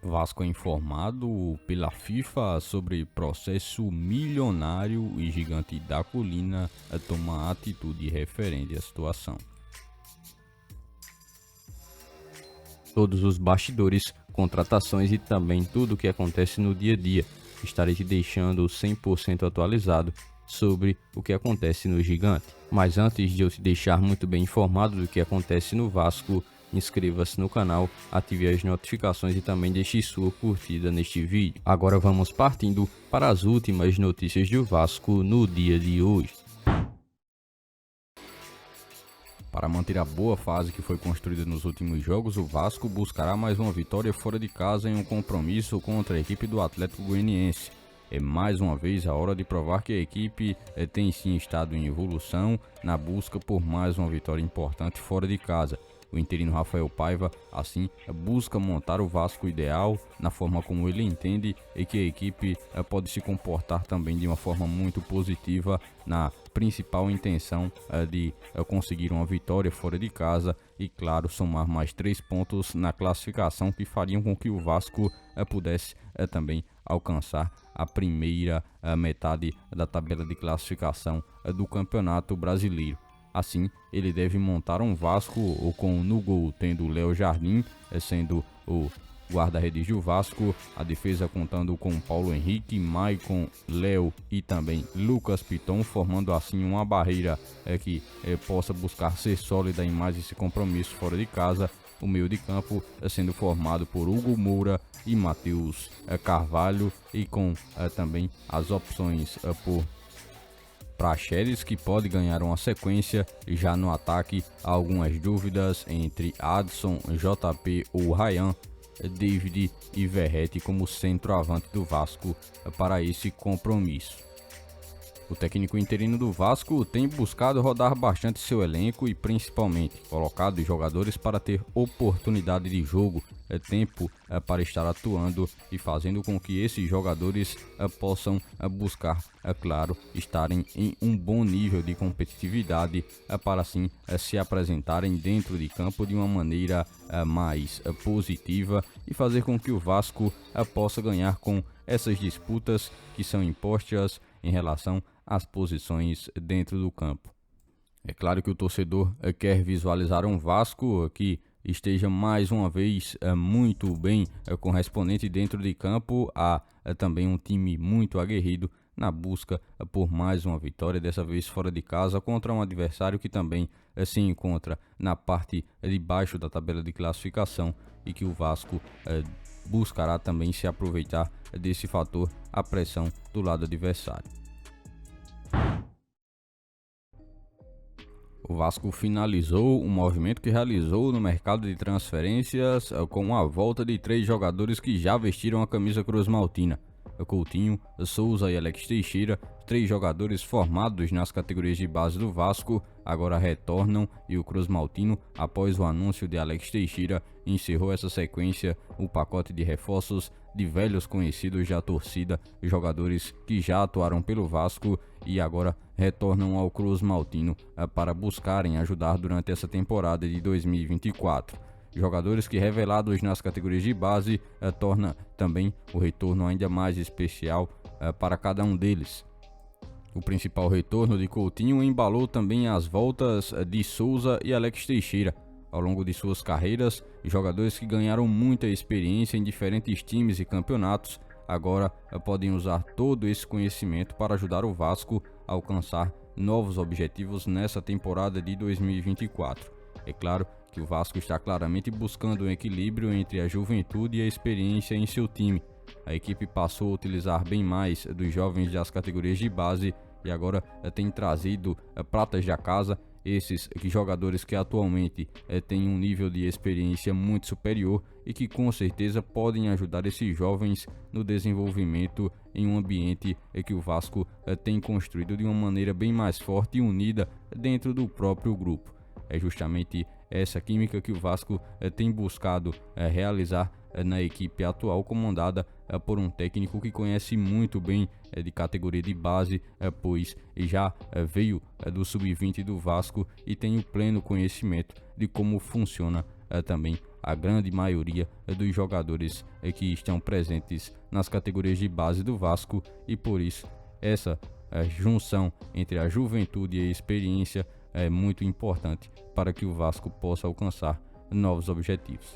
Vasco é informado pela FIFA sobre processo milionário e Gigante da Colina toma atitude referente à situação. Todos os bastidores, contratações e também tudo o que acontece no dia a dia. Estarei te deixando 100% atualizado sobre o que acontece no Gigante. Mas antes de eu te deixar muito bem informado do que acontece no Vasco, inscreva-se no canal, ative as notificações e também deixe sua curtida neste vídeo. Agora vamos partindo para as últimas notícias do Vasco no dia de hoje. Para manter a boa fase que foi construída nos últimos jogos, o Vasco buscará mais uma vitória fora de casa em um compromisso contra a equipe do Atlético Goianiense. É mais uma vez a hora de provar que a equipe tem sim estado em evolução na busca por mais uma vitória importante fora de casa. O interino Rafael Paiva, assim, busca montar o Vasco ideal na forma como ele entende e que a equipe pode se comportar também de uma forma muito positiva na principal intenção de conseguir uma vitória fora de casa e, claro, somar mais 3 pontos na classificação que fariam com que o Vasco pudesse também alcançar a primeira metade da tabela de classificação do Campeonato Brasileiro. Assim, ele deve montar um Vasco com no gol tendo Léo Jardim, sendo o guarda-redes do Vasco, a defesa contando com Paulo Henrique, Maicon, Léo e também Lucas Piton, formando assim uma barreira que possa buscar ser sólida em mais esse compromisso fora de casa. O meio de campo sendo formado por Hugo Moura e Matheus Carvalho e com também as opções por Praxedes, que pode ganhar uma sequência. Já no ataque, há algumas dúvidas entre Adson, JP ou Ryan, David e Verratti como centroavante do Vasco para esse compromisso. O técnico interino do Vasco tem buscado rodar bastante seu elenco e principalmente colocado jogadores para ter oportunidade de jogo, tempo para estar atuando e fazendo com que esses jogadores possam buscar, claro, estarem em um bom nível de competitividade para assim se apresentarem dentro de campo de uma maneira mais positiva e fazer com que o Vasco possa ganhar com essas disputas que são impostas em relação às posições dentro do campo. É claro que o torcedor quer visualizar um Vasco que esteja mais uma vez muito bem correspondente dentro de campo, a também um time muito aguerrido na busca por mais uma vitória, dessa vez fora de casa, contra um adversário que também se encontra na parte de baixo da tabela de classificação e que o Vasco buscará também se aproveitar desse fator, a pressão do lado adversário. O Vasco finalizou um movimento que realizou no mercado de transferências com a volta de 3 jogadores que já vestiram a camisa cruz-maltina. Coutinho, Souza e Alex Teixeira, 3 jogadores formados nas categorias de base do Vasco, agora retornam e o cruz-maltino, após o anúncio de Alex Teixeira, encerrou essa sequência, o pacote de reforços de velhos conhecidos da torcida, jogadores que já atuaram pelo Vasco e agora retornam ao cruz-maltino para buscarem ajudar durante essa temporada de 2024. Jogadores que revelados nas categorias de base torna também o retorno ainda mais especial para cada um deles. O principal retorno de Coutinho embalou também as voltas de Souza e Alex Teixeira. Ao longo de suas carreiras, jogadores que ganharam muita experiência em diferentes times e campeonatos, agora podem usar todo esse conhecimento para ajudar o Vasco a alcançar novos objetivos nessa temporada de 2024. É claro que o Vasco está claramente buscando um equilíbrio entre a juventude e a experiência em seu time. A equipe passou a utilizar bem mais dos jovens das categorias de base e agora tem trazido pratas da casa, esses jogadores que atualmente têm um nível de experiência muito superior e que com certeza podem ajudar esses jovens no desenvolvimento em um ambiente que o Vasco tem construído de uma maneira bem mais forte e unida dentro do próprio grupo. É justamente essa química que o Vasco tem buscado realizar na equipe atual, comandada por um técnico que conhece muito bem de categoria de base, pois já veio do sub-20 do Vasco e tem o pleno conhecimento de como funciona também a grande maioria dos jogadores que estão presentes nas categorias de base do Vasco, e por isso essa junção entre a juventude e a experiência é muito importante para que o Vasco possa alcançar novos objetivos.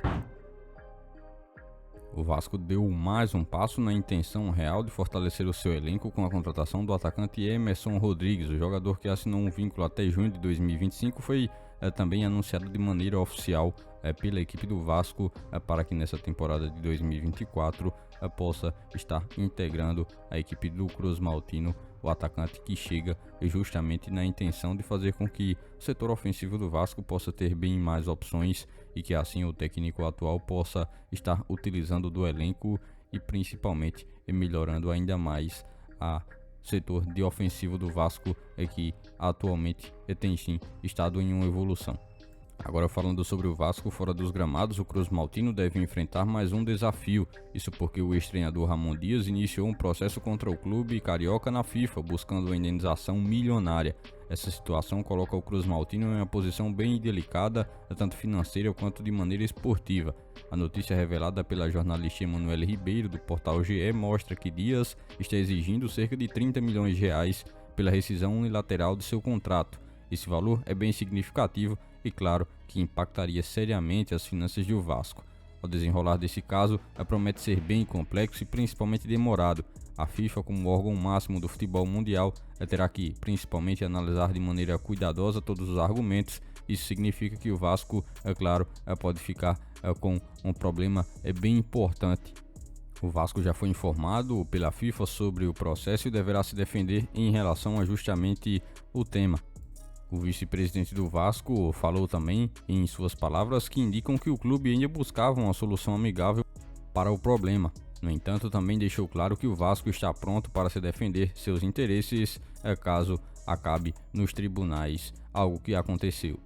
O Vasco deu mais um passo na intenção real de fortalecer o seu elenco com a contratação do atacante Emerson Rodrigues. O jogador, que assinou um vínculo até junho de 2025, foi também anunciado de maneira oficial pela equipe do Vasco para que nessa temporada de 2024 possa estar integrando a equipe do Cruz Maltino. O atacante que chega justamente na intenção de fazer com que o setor ofensivo do Vasco possa ter bem mais opções e que assim o técnico atual possa estar utilizando do elenco e principalmente melhorando ainda mais a setor de ofensivo do Vasco, que atualmente tem sim estado em uma evolução. Agora, falando sobre o Vasco fora dos gramados, o Cruz Maltino deve enfrentar mais um desafio. Isso porque o ex-treinador Ramon Dias iniciou um processo contra o clube carioca na FIFA, buscando uma indenização milionária. Essa situação coloca o Cruz Maltino em uma posição bem delicada, tanto financeira quanto de maneira esportiva. A notícia revelada pela jornalista Emanuele Ribeiro, do portal GE, mostra que Dias está exigindo cerca de 30 milhões de reais pela rescisão unilateral de seu contrato. Esse valor é bem significativo e, claro, que impactaria seriamente as finanças do Vasco. Ao desenrolar desse caso, promete ser bem complexo e principalmente demorado. A FIFA, como órgão máximo do futebol mundial, terá que principalmente analisar de maneira cuidadosa todos os argumentos. Isso significa que o Vasco, claro, pode ficar com um problema bem importante. O Vasco já foi informado pela FIFA sobre o processo e deverá se defender em relação a justamente o tema. O vice-presidente do Vasco falou também, em suas palavras, que indicam que o clube ainda buscava uma solução amigável para o problema. No entanto, também deixou claro que o Vasco está pronto para se defender seus interesses caso acabe nos tribunais, algo que aconteceu.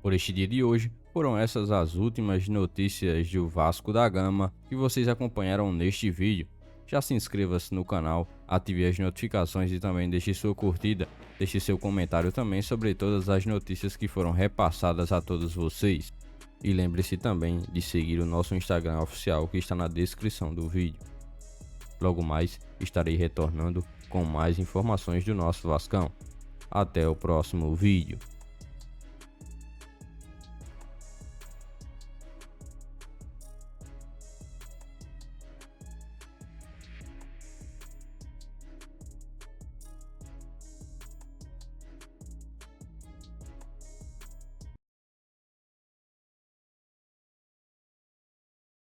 Por este dia de hoje, foram essas as últimas notícias do Vasco da Gama que vocês acompanharam neste vídeo. Já se inscreva-se no canal, ative as notificações e também deixe sua curtida. Deixe seu comentário também sobre todas as notícias que foram repassadas a todos vocês. E lembre-se também de seguir o nosso Instagram oficial, que está na descrição do vídeo. Logo mais estarei retornando com mais informações do nosso Vascão. Até o próximo vídeo.